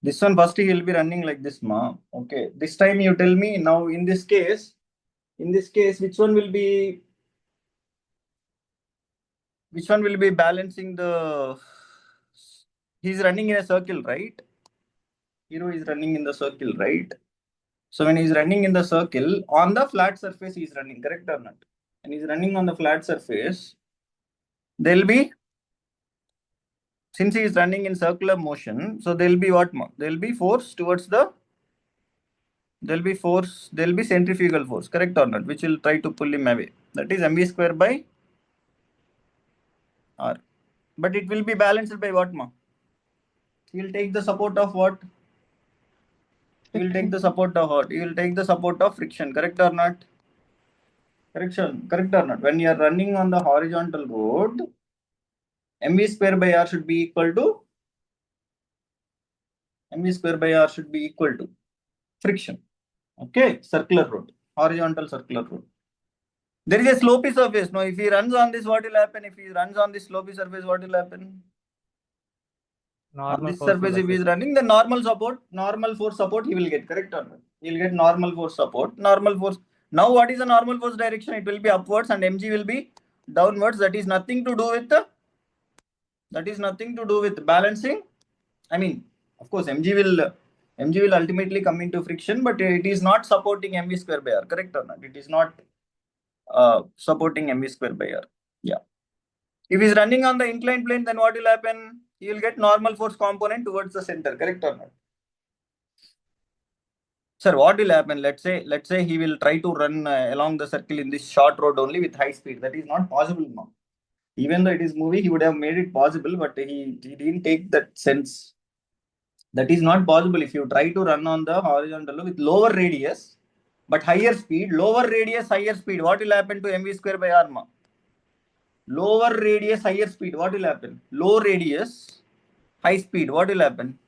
This one first he will be running like this, ma. Okay. This time you tell me now in this case, which one will be balancing the, he's running in a circle, right? Hero is running in the circle, right? So when he's running in the circle, on the flat surface he's running, correct or not? And he's running on the flat surface, there'll be, since he is running in circular motion, so there'll be what? There'll be force towards the, there'll be centrifugal force, correct or not? Which will try to pull him away. That is mv square by r. But it will be balanced by what, ma? He will take the support of what? He will take the support of what? He will take the support of friction, correct or not? Correct or not? When you are running on the horizontal road, mv square by r should be equal to friction. Okay, circular road, horizontal circular road. There is a slopey surface. Now, if he runs on this, what will happen? If he runs on this slopey surface, what will happen? On this surface, if he is running, the normal force support he will get, correct or not? He will get normal force support. Normal force. Now, what is the normal force direction? It will be upwards and mg will be downwards. That is nothing to do with balancing. I mean, of course, mg will ultimately come into friction, but it is not supporting mv square by r, correct or not? It is not supporting mv square by r. Yeah. If he's running on the inclined plane, then what will happen? He will get normal force component towards the center, correct or not? Sir, what will happen? Let's say he will try to run along the circle in this short road only with high speed. That is not possible now. Even though it is movie, he would have made it possible, but he didn't take that sense. That is not possible. If you try to run on the horizontal with lower radius, but higher speed, lower radius, higher speed, what will happen to mv square by r? Lower radius, higher speed, what will happen? Low radius, high speed, what will happen?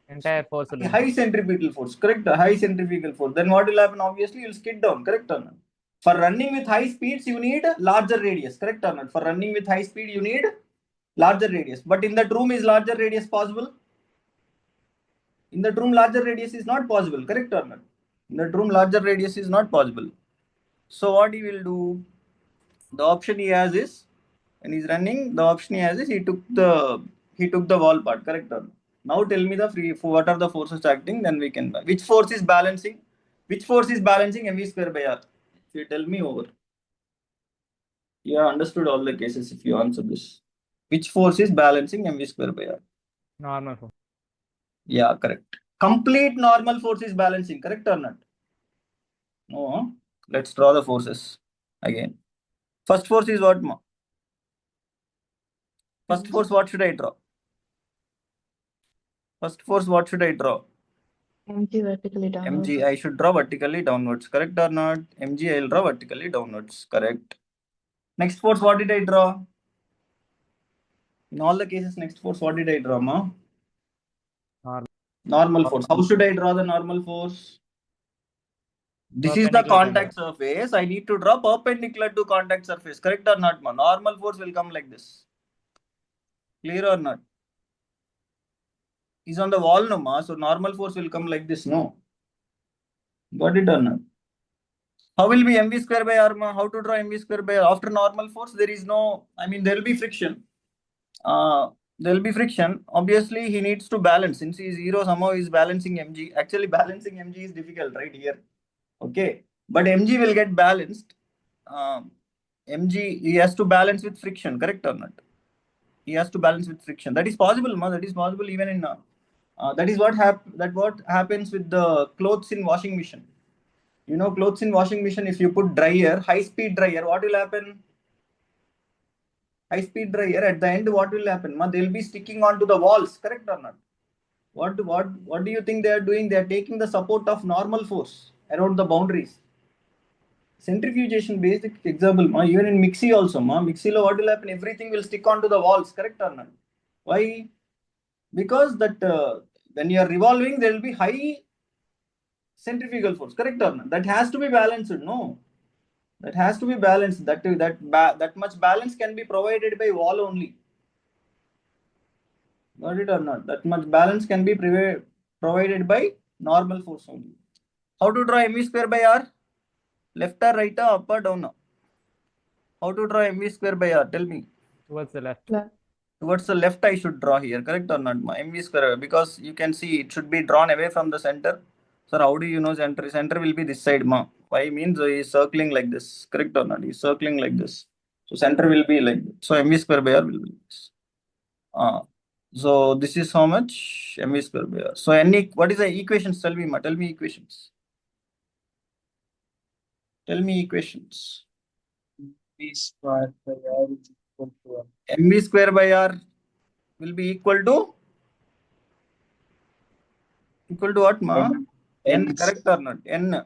Entire force will high centrifugal force, correct? High centrifugal force. Then what will happen? Obviously, you'll skid down, correct or not? For running with high speeds, you need larger radius, correct or not? For running with high speed, you need larger radius. But in that room, is larger radius possible? In that room, larger radius is not possible, correct or not? In that room, larger radius is not possible. So what he will do? The option he has is, when he's running, the option he has is he took the wall part, correct or not? Now tell me what are the forces acting, then we can, which force is balancing mv square by r? If you tell me over. You have understood all the cases if you answer this. Which force is balancing mv square by r? normal force. Yeah, correct. Complete normal force is balancing, correct or not? No. Let's draw the forces again. First force is what, ma? First force, what should I draw? First force, what should I draw? mg vertically downwards. mg, I should draw vertically downwards, correct or not? mg, I will draw vertically downwards, correct. Next force, what did I draw? In all the cases, next force, what did I draw, ma? Normal force. How should I draw the normal force? This is the contact surface. I need to draw perpendicular to contact surface, correct or not, ma? Normal force will come like this. Clear or not? Is on the wall, no, ma? So normal force will come like this, no? Got it or not? How will be mv square by r, ma? How to draw mv square by r? After normal force, there is no, I mean, there will be friction. There will be friction. Obviously, he needs to balance. Since he is zero, somehow he is balancing mg. Actually, balancing mg is difficult right here. Okay. But mg will get balanced. Mg, he has to balance with friction, correct or not? He has to balance with friction. That is possible, ma. That is possible even in, that is what happens with the clothes in washing machine. You know, clothes in washing machine, if you put dryer, high speed dryer, what will happen? High speed dryer, at the end, what will happen? They'll be sticking onto the walls, correct or not? What do you think they are doing? They are taking the support of normal force around the boundaries. Centrifugation basic example, even in mixie also, mixie lo what will happen? Everything will stick onto the walls, correct or not? Why? Because that when you are revolving, there will be high centrifugal force, correct or not? That has to be balanced, no? That has to be balanced. That much balance can be provided by wall only. Got it or not? That much balance can be provided by normal force only. How to draw mv square by r? Left or right or up or down? How to draw mv square by r? Tell me. Towards the left. Left. Towards the left I should draw here, correct or not? mv square, because you can see it should be drawn away from the center. Sir, how do you know center? Center will be this side, ma. Why means he is circling like this, correct or not? He is circling like this. So center will be like this. So mv square by r will be this. So this is how much mv square by r. So any, what is the equations? Tell me, ma. Tell me equations. Tell me equations. V square by r is equal to mv square by r will be equal to what, ma? N, correct or not? N.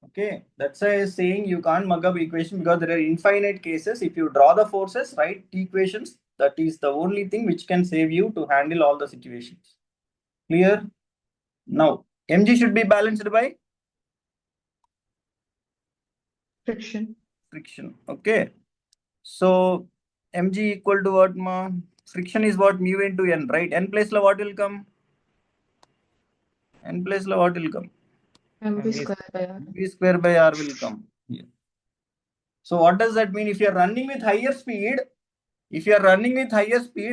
Okay, that's why I was saying you can't mug up equation because there are infinite cases. If you draw the forces, write equations. That is the only thing which can save you to handle all the situations. Clear? Now, mg should be balanced by Friction. friction. Okay. So mg equal to what, ma? Friction is what? Mu into n, right? N place la what will come? N place la what will come? mv square by r. mv square by r will come here. So what does that mean? If you are running with higher speed,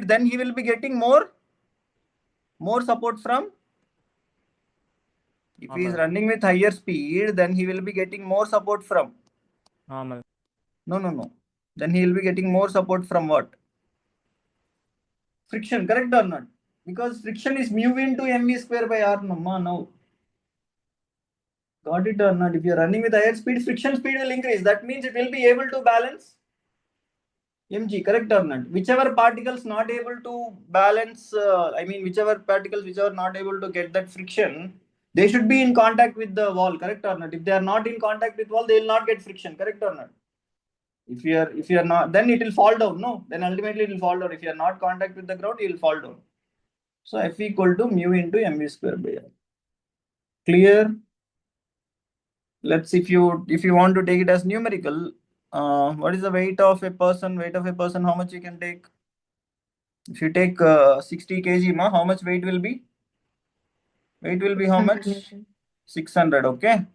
then he will be getting more support from. If he is running with higher speed, then he will be getting more support from. normal. No. Then he will be getting more support from what? Friction, correct or not? Because friction is mu into mv square by r. No. Got it or not? If you are running with higher speed, friction speed will increase. That means it will be able to balance mg, correct or not? Whichever particles not able to balance, whichever particles which are not able to get that friction, they should be in contact with the wall, correct or not? If they are not in contact with wall, they will not get friction, correct or not? If you are not, then it will fall down. No, then ultimately it will fall down. If you are not contact with the ground, it will fall down. So F equal to mu into mv square by r. Clear? Let's, if you want to take it as numerical, what is the weight of a person? How much you can take? If you take 60 kg, ma, how much weight will be? Weight will be how 600 much? Newton. 600. Okay.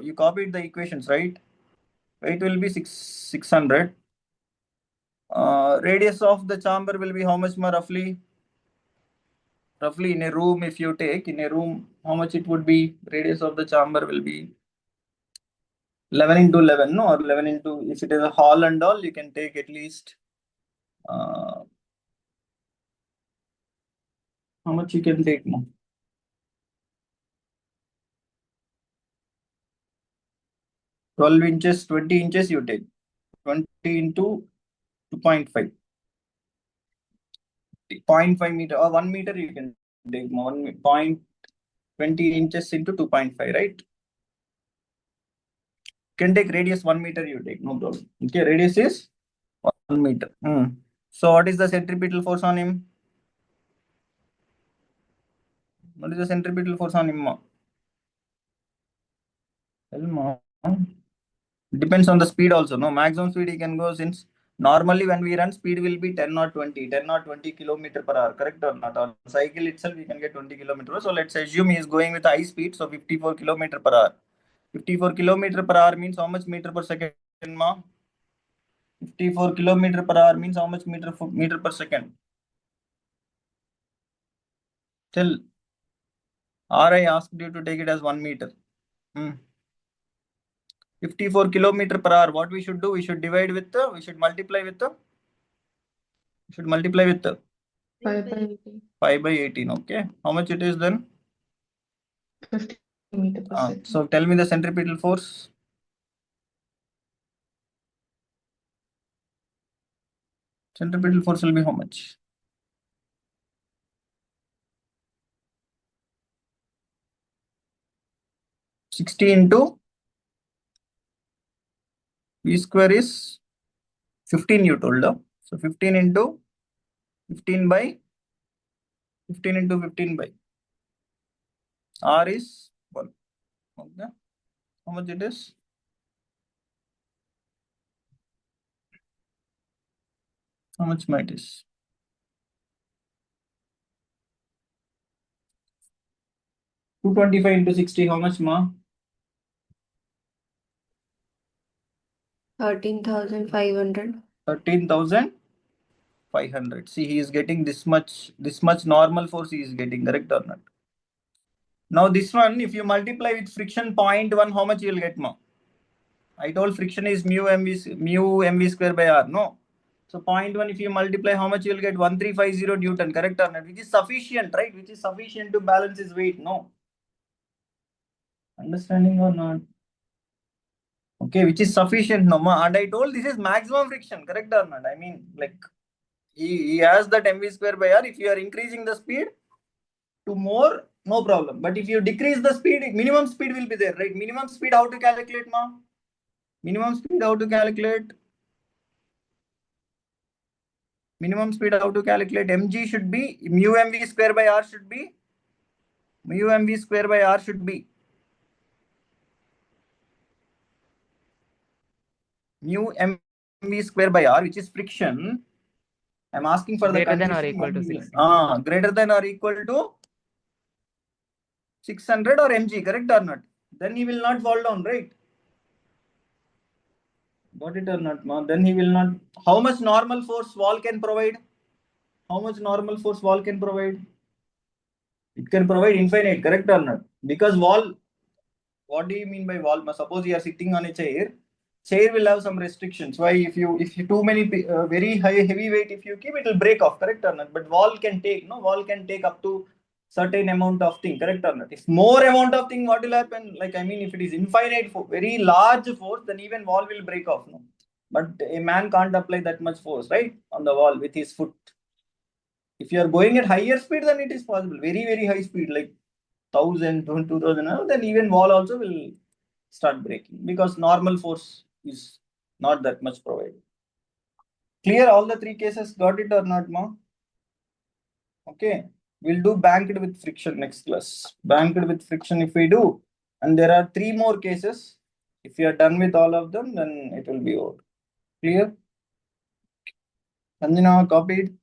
You copied the equations, right? Weight will be 600. Radius of the chamber will be how much, ma, roughly? Roughly in a room, if you take in a room, how much it would be? Radius of the chamber will be 11 into 11, no? Or 11 into, if it is a hall and all, you can take at least how much you can take, no? 12 inches, 20 inches you take. 20 into 2.5. 0.5 meter or 1 meter you can take 1.20 inches into 2.5, right? Can take radius 1 meter you take, no problem. Okay, radius is 1 meter. So what is the centripetal force on him? What is the centripetal force on him, ma? Tell ma. Depends on the speed also. No, maximum speed he can go, since normally when we run, speed will be 10 or 20 kilometer per hour, correct or not? On cycle itself we can get 20 kilometer. So let's assume he is going with high speed, so 54 kilometer per hour. 54 kilometer per hour means how much meter per second, ma? 54 kilometer per hour means how much meter per second? Tell. Or I asked you to take it as 1 meter. 54 kilometer per hour. What we should do? We should divide with the. We should multiply with the. 5 by 18. 5 by 18. Okay. How much it is then? 50 meter per second. So tell me the centripetal force. Centripetal force will be how much? Sixty into V square is 15, you told. So 15 into 15 by 15 into 15 by R is 1. Okay. How much it is? How much might is? 225 into 60, how much, ma? 13,500. 13,500. See, he is getting this much normal force he is getting, correct or not? Now this one, if you multiply with friction 0.1, how much you will get, ma? I told friction is mu mv square by r, no? So 0.1, if you multiply, how much you will get? 1350 Newton, correct or not? Which is sufficient, right? Which is sufficient to balance his weight, no? Understanding or not? Okay, which is sufficient, no? And I told this is maximum friction, correct or not? I mean, like, he has that mv square by r. If you are increasing the speed to more, no problem. But if you decrease the speed, minimum speed will be there, right? Minimum speed, how to calculate, ma? Minimum speed, how to calculate? Minimum speed, how to calculate? Mg should be mu mv square by r should be mu mv square by r should be mu mv square by r, which is friction. I'm asking for the Greater than or condition. equal to 6. Greater than or equal to 600 or mg, correct or not? Then he will not fall down, right? Got it or not, ma? Then he will not. How much normal force wall can provide? How much normal force wall can provide? It can provide infinite, correct or not? Because wall, what do you mean by wall? Suppose you are sitting on a chair. Chair will have some restrictions. Why? If you too many very heavy weight, if you keep, it will break off, correct or not? But wall can take, no? Wall can take up to certain amount of thing, correct or not? If more amount of thing, what will happen? Like, I mean, if it is infinite, very large force, then even wall will break off, no? But a man can't apply that much force, right, on the wall with his foot. If you are going at higher speed, then it is possible. Very, very high speed, like 1,000, 2,000, then even wall also will start breaking because normal force is not that much provided. Clear all the three cases? Got it or not, ma? Okay. We'll do banked with friction next class. Banked with friction if we do. And there are 3 more cases. If you are done with all of them, then it will be over. Clear? Sanjana, copied?